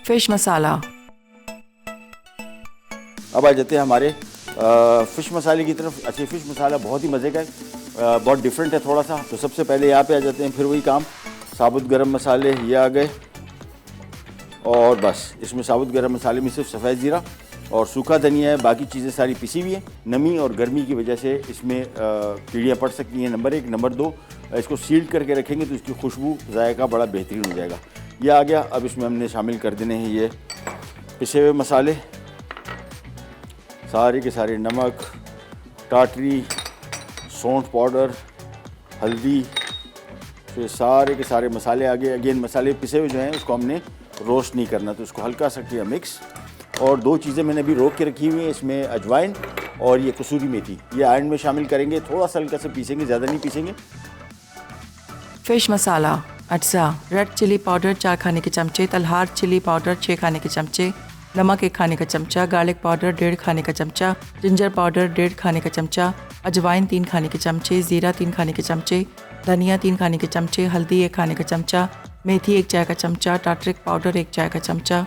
Fish मसाला। अब आ जाते हैं हमारे फ़िश मसाले की तरफ। अच्छा, फ़िश मसाला बहुत ही मज़े का है, बहुत डिफरेंट है थोड़ा सा। तो सबसे पहले यहाँ पे आ जाते हैं, फिर वही काम, साबुत गरम मसाले ये आ गए। और बस इसमें साबुत गरम मसाले में सिर्फ सफ़ेद ज़ीरा और सूखा धनिया है, बाकी चीज़ें सारी पिसी हुई हैं। नमी और गर्मी की वजह से इसमें कीड़ियाँ पड़ सकती हैं, नंबर 1। नंबर 2, इसको सील्ड करके रखेंगे तो इसकी खुशबू जायका बड़ा बेहतरीन हो जाएगा। ये आ गया। अब इसमें हमने शामिल कर देने हैं ये पिसे हुए मसाले, सारे के सारे, नमक, टाटरी, सौंठ पाउडर, हल्दी, फिर सारे के सारे मसाले आ गए। अगेन मसाले पिसे हुए जो हैं उसको हमने रोस्ट नहीं करना, तो उसको हल्का सा किया मिक्स। और 2 चीज़ें मैंने अभी रोक के रखी हुई हैं, इसमें अजवाइन और ये कसूरी मेथी, ये आयरन में शामिल करेंगे। थोड़ा सा हल्का से पीसेंगे, ज़्यादा नहीं पीसेंगे। फिश मसाला, अज्जा, रेड चिली पाउडर 4 खाने के चमचे, तलहार चिली पाउडर 6 खाने के चमचे, नमक 1 खाने का चमचा, गार्लिक पाउडर 1.5 खाने का चमचा, जिंजर पाउडर 1.5 खाने का चमचा, अजवाइन 3 खाने के चमचे, ज़ीरा 3 खाने के चमचे, धनिया 3 खाने के चमचे, हल्दी 1 खाने का चमचा, मेथी 1 चाय का चमचा, टाटरिक पाउडर 1 चाय का चमचा।